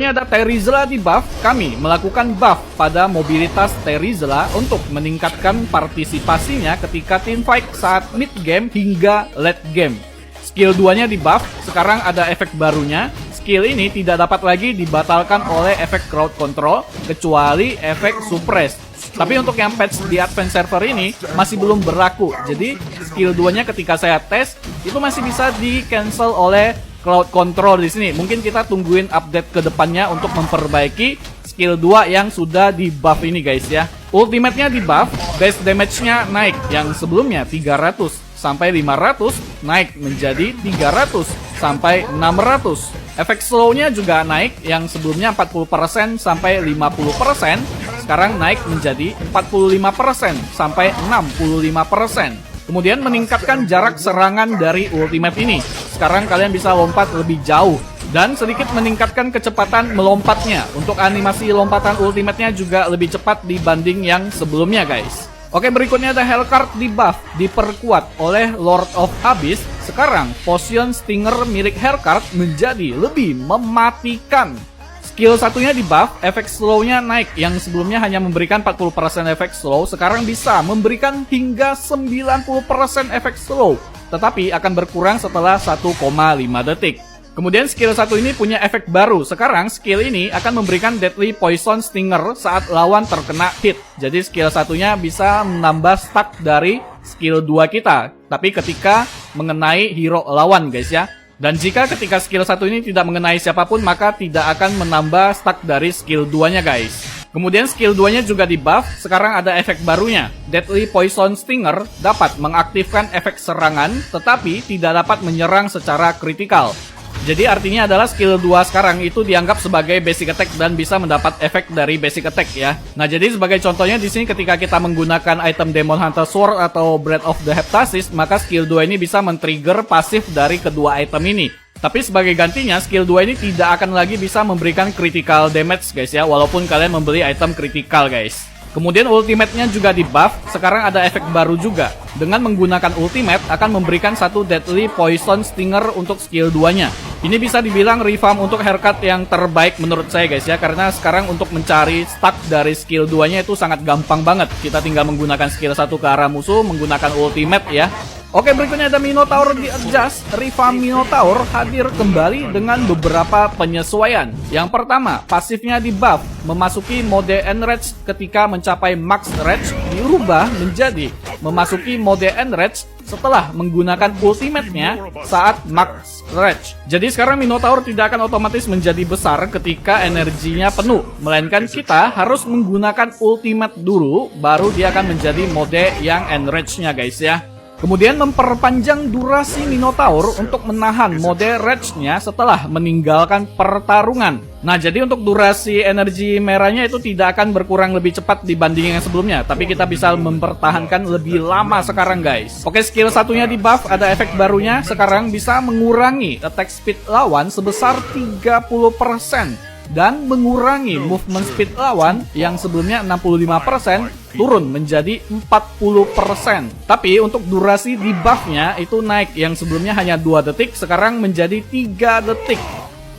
berikutnya ada Terizla di buff. Kami melakukan buff pada mobilitas Terizla untuk meningkatkan partisipasinya ketika teamfight saat mid game hingga late game. Skill 2-nya di buff, sekarang ada efek barunya. Skill ini tidak dapat lagi dibatalkan oleh efek crowd control kecuali efek suppress. Tapi untuk yang patch di advance server ini masih belum berlaku. Jadi skill 2-nya ketika saya tes itu masih bisa di cancel oleh crowd control di sini. Mungkin kita tungguin update ke depannya untuk memperbaiki skill 2 yang sudah di buff ini guys ya. Ultimate-nya di buff, base damage-nya naik yang sebelumnya 300 sampai 500 naik menjadi 300 sampai 600. Efek slow-nya juga naik yang sebelumnya 40% sampai 50%, sekarang naik menjadi 45% sampai 65%. Kemudian meningkatkan jarak serangan dari ultimate ini. Sekarang kalian bisa lompat lebih jauh dan sedikit meningkatkan kecepatan melompatnya. Untuk animasi lompatan ultimate-nya juga lebih cepat dibanding yang sebelumnya guys. Oke, berikutnya ada Hellcard di buff, diperkuat oleh Lord of Abyss. Sekarang Potion Stinger milik Hellcard menjadi lebih mematikan. Skill satunya di buff, efek slow-nya naik. Yang sebelumnya hanya memberikan 40% efek slow, sekarang bisa memberikan hingga 90% efek slow. Tetapi akan berkurang setelah 1,5 detik. Kemudian skill 1 ini punya efek baru. Sekarang skill ini akan memberikan Deadly Poison Stinger saat lawan terkena hit. Jadi skill satunya bisa menambah stack dari skill 2 kita. Tapi ketika mengenai hero lawan guys ya. Dan jika ketika skill 1 ini tidak mengenai siapapun, maka tidak akan menambah stack dari skill 2-nya guys. Kemudian skill 2-nya juga di buff, sekarang ada efek barunya. Deadly Poison Stinger dapat mengaktifkan efek serangan, tetapi tidak dapat menyerang secara kritikal. Jadi artinya adalah skill 2 sekarang itu dianggap sebagai basic attack dan bisa mendapat efek dari basic attack ya. Nah, jadi sebagai contohnya di sini ketika kita menggunakan item Demon Hunter Sword atau Breath of the Heptasis, maka skill 2 ini bisa men-trigger pasif dari kedua item ini. Tapi sebagai gantinya, skill 2 ini tidak akan lagi bisa memberikan critical damage guys ya, walaupun kalian membeli item critical guys. Kemudian ultimate-nya juga di buff, sekarang ada efek baru juga. Dengan menggunakan ultimate akan memberikan satu Deadly Poison Stinger untuk skill 2-nya. Ini bisa dibilang refarm untuk Hellcard yang terbaik menurut saya guys ya, karena sekarang untuk mencari stack dari skill 2-nya itu sangat gampang banget. Kita tinggal menggunakan skill 1 ke arah musuh, menggunakan ultimate ya. Oke, berikutnya ada Minotaur di adjust. Refarm Minotaur hadir kembali dengan beberapa penyesuaian. Yang pertama, pasifnya di buff, memasuki mode Enrage ketika mencapai max rage dirubah menjadi memasuki mode Enrage setelah menggunakan ultimate-nya saat max rage. Jadi sekarang Minotaur tidak akan otomatis menjadi besar ketika energinya penuh, melainkan kita harus menggunakan ultimate dulu, baru dia akan menjadi mode yang Enrage-nya guys ya. Kemudian memperpanjang durasi Minotaur untuk menahan mode rage-nya setelah meninggalkan pertarungan. Nah, jadi untuk durasi energi merahnya itu tidak akan berkurang lebih cepat dibanding yang sebelumnya, tapi kita bisa mempertahankan lebih lama sekarang guys. Oke, skill satunya di buff, ada efek barunya. Sekarang bisa mengurangi attack speed lawan sebesar 30%. Dan mengurangi movement speed lawan yang sebelumnya 65% turun menjadi 40%. Tapi untuk durasi di buffnya itu naik, yang sebelumnya hanya 2 detik sekarang menjadi 3 detik.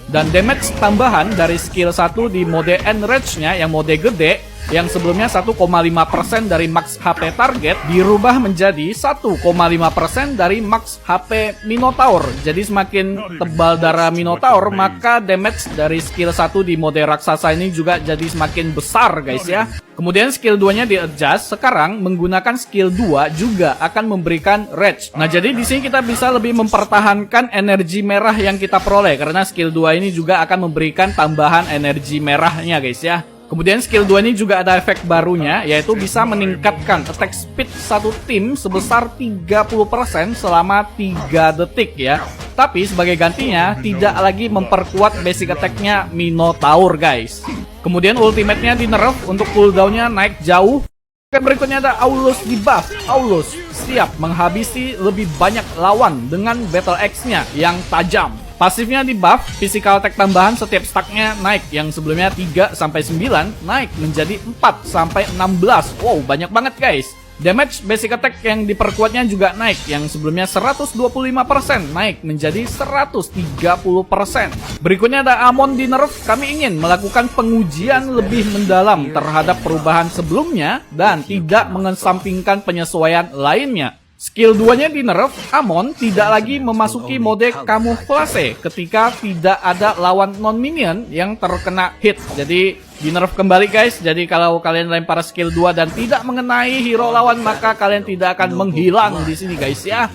Dan damage tambahan dari skill 1 di mode Enrage-nya yang mode gede, yang sebelumnya 1,5% dari max HP target dirubah menjadi 1,5% dari max HP Minotaur. Jadi semakin tebal darah Minotaur, maka damage dari skill 1 di mode raksasa ini juga jadi semakin besar guys ya. Kemudian skill 2-nya di adjust, sekarang menggunakan skill 2 juga akan memberikan rage. Nah, jadi di sini kita bisa lebih mempertahankan energi merah yang kita peroleh karena skill 2 ini juga akan memberikan tambahan energi merahnya guys ya. Kemudian skill 2 ini juga ada efek barunya, yaitu bisa meningkatkan attack speed satu tim sebesar 30% selama 3 detik ya. Tapi sebagai gantinya tidak lagi memperkuat basic attack-nya Minotaur guys. Kemudian ultimate-nya di nerf untuk cooldown-nya naik jauh. Oke, berikutnya ada Aulus di buff. Aulus siap menghabisi lebih banyak lawan dengan battle axe-nya yang tajam. Pasifnya di buff, physical attack tambahan setiap stacknya naik, yang sebelumnya 3-9 naik menjadi 4-16. Wow, banyak banget guys. Damage basic attack yang diperkuatnya juga naik, yang sebelumnya 125% naik menjadi 130%. Berikutnya ada Amon di nerf. Kami ingin melakukan pengujian lebih mendalam terhadap perubahan sebelumnya dan tidak mengesampingkan penyesuaian lainnya. Skill 2-nya di nerf, Amon tidak lagi memasuki mode kamuflase ketika tidak ada lawan non-minion yang terkena hit. Jadi di nerf kembali guys. Jadi kalau kalian lempar skill 2 dan tidak mengenai hero lawan, maka kalian tidak akan menghilang di sini guys ya.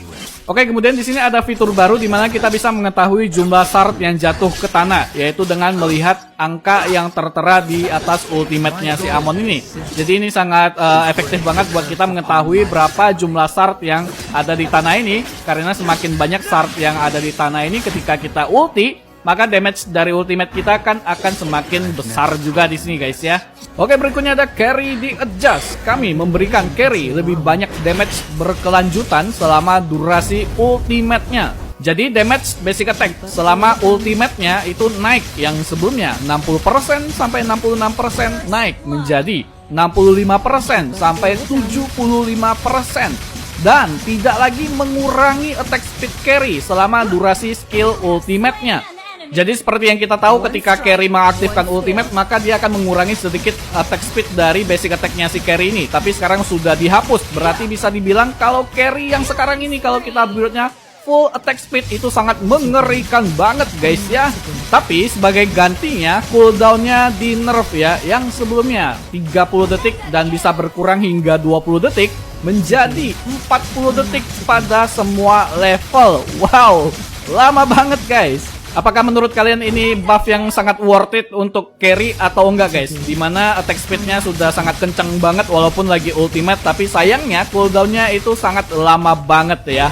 Oke, kemudian di sini ada fitur baru di mana kita bisa mengetahui jumlah shard yang jatuh ke tanah, yaitu dengan melihat angka yang tertera di atas ultimate-nya si Amon ini. Jadi ini sangat efektif banget buat kita mengetahui berapa jumlah shard yang ada di tanah ini, karena semakin banyak shard yang ada di tanah ini ketika kita ulti, maka damage dari ultimate kita kan akan semakin besar juga di sini guys ya. Oke, berikutnya ada carry di adjust. Kami memberikan carry lebih banyak damage berkelanjutan selama durasi ultimate-nya. Jadi damage basic attack selama ultimate-nya itu naik, yang sebelumnya 60% sampai 66% naik menjadi 65% sampai 75%. Dan tidak lagi mengurangi attack speed carry selama durasi skill ultimate-nya. Jadi seperti yang kita tahu, ketika carry mengaktifkan ultimate, maka dia akan mengurangi sedikit attack speed dari basic attack-nya si carry ini. Tapi sekarang sudah dihapus. Berarti bisa dibilang kalau carry yang sekarang ini, kalau kita build-nya full attack speed, itu sangat mengerikan banget guys ya. Tapi sebagai gantinya, cooldown-nya di nerf ya, yang sebelumnya 30 detik dan bisa berkurang hingga 20 detik menjadi 40 detik pada semua level. Wow, lama banget guys. Apakah menurut kalian ini buff yang sangat worth it untuk carry atau enggak guys? Dimana attack speednya sudah sangat kencang banget walaupun lagi ultimate, tapi sayangnya cooldownnya itu sangat lama banget ya.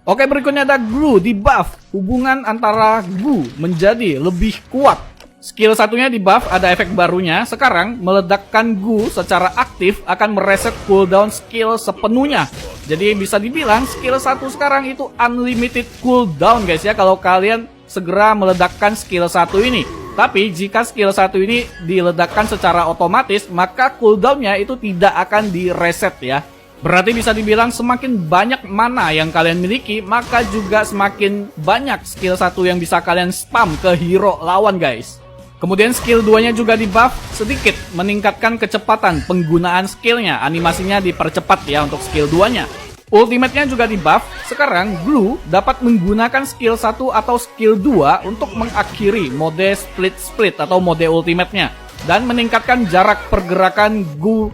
Oke, berikutnya ada glue di buff. Hubungan antara glue menjadi lebih kuat. Skill satunya di buff, ada efek barunya. Sekarang meledakkan glue secara aktif akan mereset cooldown skill sepenuhnya. Jadi bisa dibilang skill 1 sekarang itu unlimited cooldown guys ya, kalau kalian segera meledakkan skill 1 ini. Tapi jika skill 1 ini diledakkan secara otomatis, maka cooldownnya itu tidak akan direset ya. Berarti bisa dibilang semakin banyak mana yang kalian miliki, maka juga semakin banyak skill 1 yang bisa kalian spam ke hero lawan guys. Kemudian skill 2-nya juga di buff, sedikit meningkatkan kecepatan penggunaan skillnya. Animasinya dipercepat ya untuk skill 2-nya. Ultimate-nya juga di buff. Sekarang Glue dapat menggunakan skill 1 atau skill 2 untuk mengakhiri mode split atau mode ultimate-nya dan meningkatkan jarak pergerakan Gu.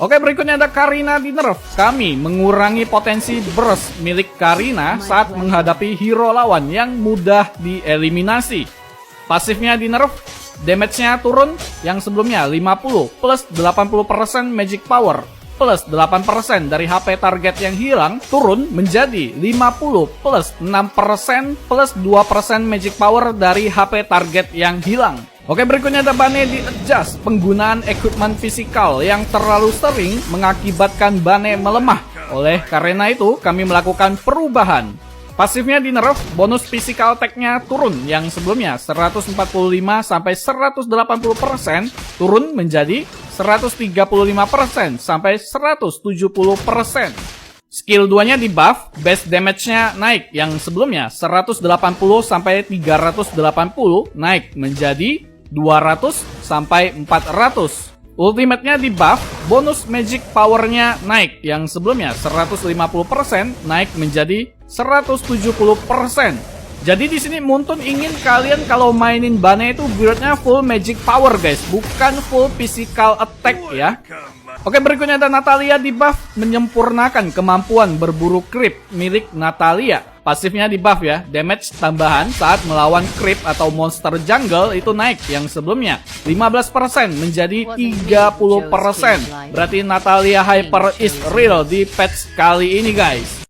Oke, berikutnya ada Karina di nerf. Kami mengurangi potensi burst milik Karina saat menghadapi hero lawan yang mudah dieliminasi. Pasifnya di nerf, damage-nya turun, yang sebelumnya 50 plus 80% magic power plus 8% dari HP target yang hilang turun menjadi 50 plus 6% plus 2% magic power dari HP target yang hilang. Oke, berikutnya ada Bane di adjust. Penggunaan equipment fisikal yang terlalu sering mengakibatkan Bane melemah. Oleh karena itu, kami melakukan perubahan. Pasifnya di nerf, bonus physical attack-nya turun, yang sebelumnya 145 sampai 180% turun menjadi 135% sampai 170%. Skill 2-nya di buff, base damage-nya naik, yang sebelumnya 180 sampai 380 naik menjadi 200 sampai 400. Ultimate-nya di buff, bonus magic power-nya naik, yang sebelumnya 150% naik menjadi 170%. Jadi di sini Muntun ingin kalian kalau mainin Bane itu build-nya full magic power guys, bukan full physical attack ya. Oke, berikutnya ada Natalia di buff, menyempurnakan kemampuan berburu creep milik Natalia. Pasifnya di buff ya, damage tambahan saat melawan creep atau monster jungle itu naik, yang sebelumnya 15% menjadi 30%. Berarti Natalia Hyper is real di patch kali ini guys.